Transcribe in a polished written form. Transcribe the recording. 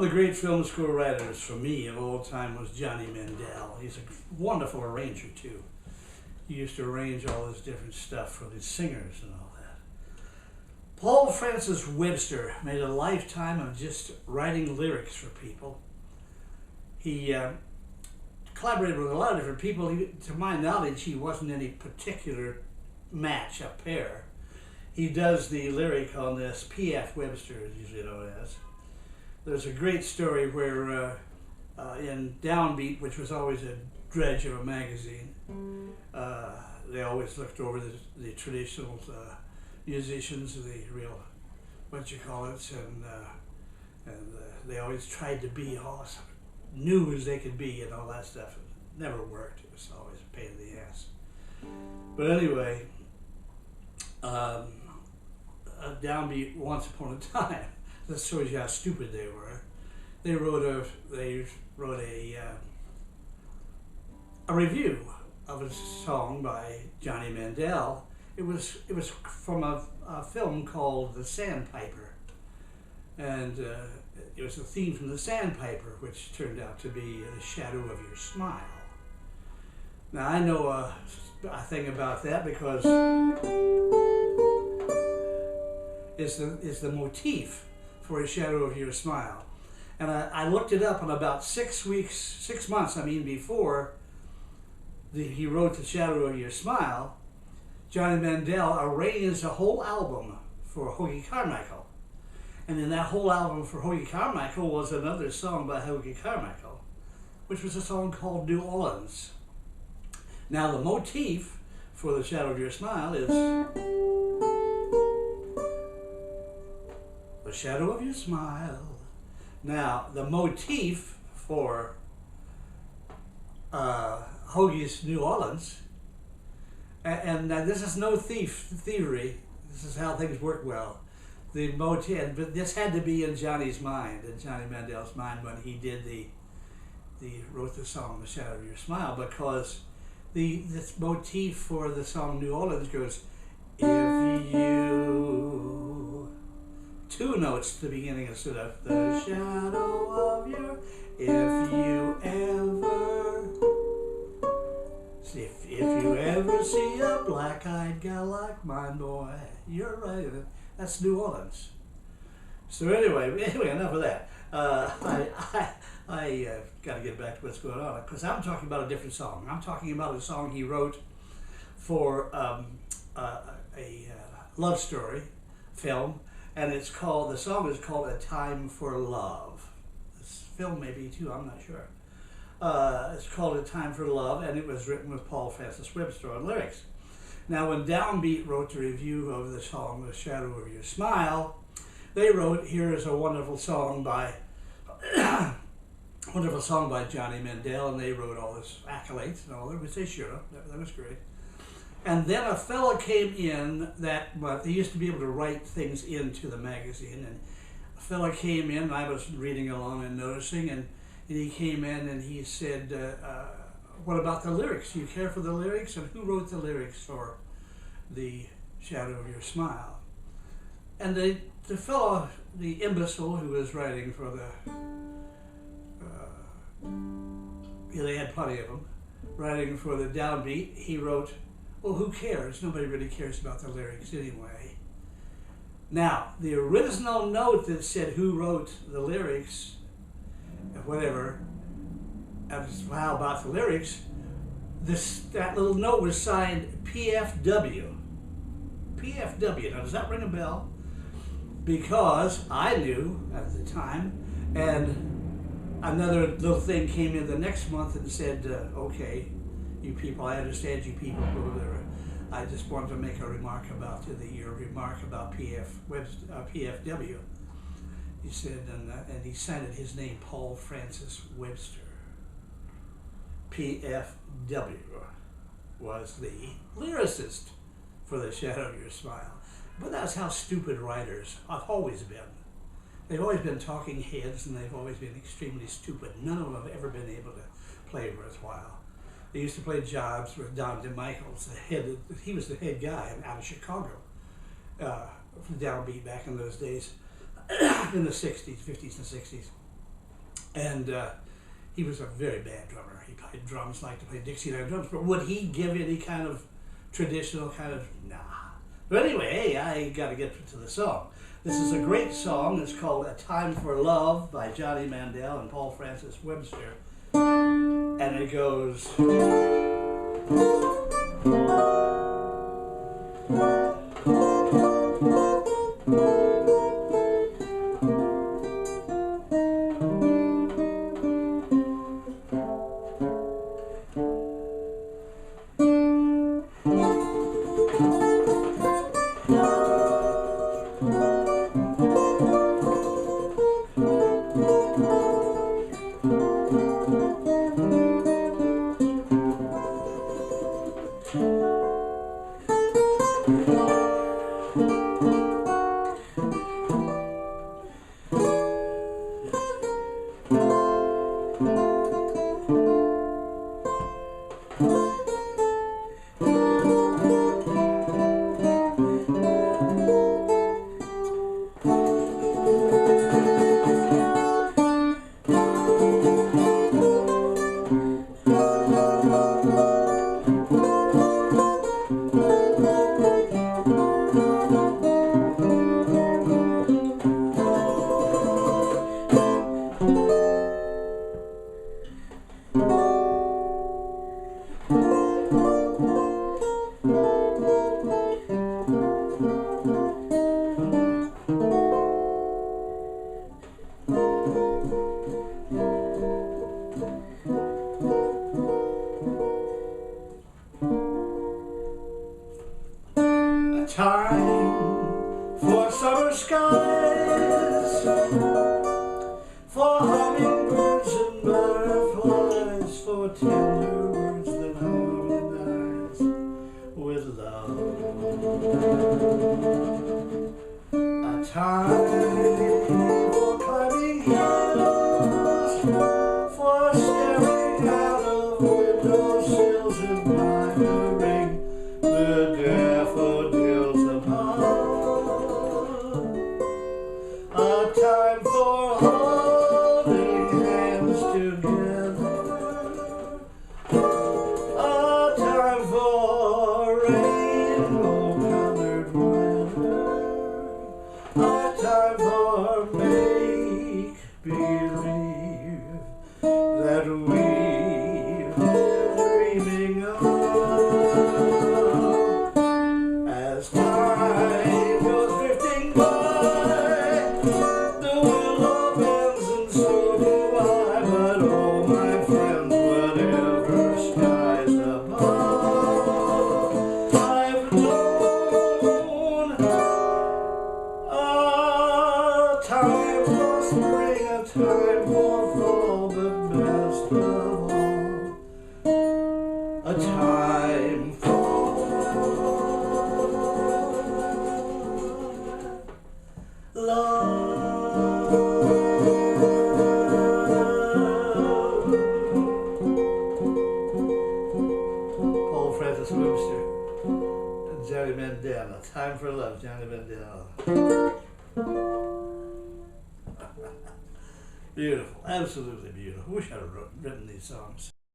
the great film score writers for me of all time was Johnny Mandel. He's a wonderful arranger too. He used to arrange all this different stuff for the singers and all that. Paul Francis Webster made a lifetime of just writing lyrics for people. He collaborated with a lot of different people. To my knowledge, he wasn't any particular match, a pair. He does the lyric on this, P.F. Webster is usually known as. There's a great story where in Downbeat, which was always a dredge of a magazine, they always looked over the traditional musicians, the real, what you call it, and they always tried to be all new as they could be and all that stuff. It never worked. It was always a pain in the ass. But anyway, Downbeat, once upon a time, that shows you how stupid they were. They wrote a review of a song by Johnny Mandel. It was from a film called The Sandpiper, and it was a theme from The Sandpiper, which turned out to be The Shadow of Your Smile. Now I know a thing about that because it's the motif for A Shadow of Your Smile. And I looked it up, and about 6 months before he wrote The Shadow of Your Smile, Johnny Mandel arranged a whole album for Hoagy Carmichael. And in that whole album for Hoagy Carmichael was another song by Hoagy Carmichael, which was a song called New Orleans. Now the motif for The Shadow of Your Smile is The Shadow of Your Smile. Now the motif for Hoagy's New Orleans, and this is no thievery, this is how things work well. The motif, but this had to be in Johnny's mind, in Johnny Mandel's mind, when he did wrote the song The Shadow of Your Smile, because this motif for the song New Orleans goes, if you, two notes to the beginning instead of the shadow of your, if you ever see a black-eyed gal like mine, boy, you're right. That's New Orleans. So anyway, enough of that. I got to get back to what's going on, because I'm talking about a different song. I'm talking about a song he wrote for a love story film, and the song is called A Time for Love. This film may be too, I'm not sure. It's called A Time for Love, and it was written with Paul Francis Webster on lyrics. Now, when Downbeat wrote the review of the song The Shadow of Your Smile, they wrote, here is a wonderful song by Johnny Mandel, and they wrote all this accolades and all that, which they should have. That was great. And then a fella came in that month. They used to be able to write things into the magazine, and a fella came in, and I was reading along and noticing, and he came in and he said, what about the lyrics? Do you care for the lyrics? And who wrote the lyrics for The Shadow of Your Smile? And the fellow, the imbecile who was writing for they had plenty of them, writing for the Downbeat, he wrote, well, who cares? Nobody really cares about the lyrics anyway. Now, the original note that said who wrote the lyrics, whatever, how about the lyrics, that little note was signed PFW. PFW. Now, does that ring a bell? Because I knew at the time, and another little thing came in the next month and said, okay, you people, I understand you people, I just wanted to make a remark about your remark about PFW. He said, and he signed it, his name, Paul Francis Webster. PFW was the lyricist for The Shadow of Your Smile. But that's how stupid writers have always been. They've always been talking heads, and they've always been extremely stupid. None of them have ever been able to play worthwhile. They used to play jobs with Don DeMichaels, he was the head guy out of Chicago, for Downbeat back in those days, in the 60s, 50s and 60s. And he was a very bad drummer. He played drums, liked to play Dixieland drums, but would he give any kind of traditional kind of, nah. But anyway, hey, I gotta get to the song. This is a great song. It's called A Time for Love by Johnny Mandel and Paul Francis Webster. And it goes... Time for summer skies, for hummingbirds and butterflies, for tender words that harmonize with love. A time for climbing hills, for staring out of windowsills, admiring the daffodils above. A time for holding hands together. A time for rainbow-colored weather. A time for make-believe that we've been dreaming of. As time goes drifting by, the willow bends and so do I. But oh, my friends, whatever skies above, I've known a time for spring, a time for fall, but best of all, a time for love. Paul Francis Webster and Johnny Mandel. A Time for Love, Johnny Mandel. Beautiful, absolutely beautiful. Wish I'd have written these songs.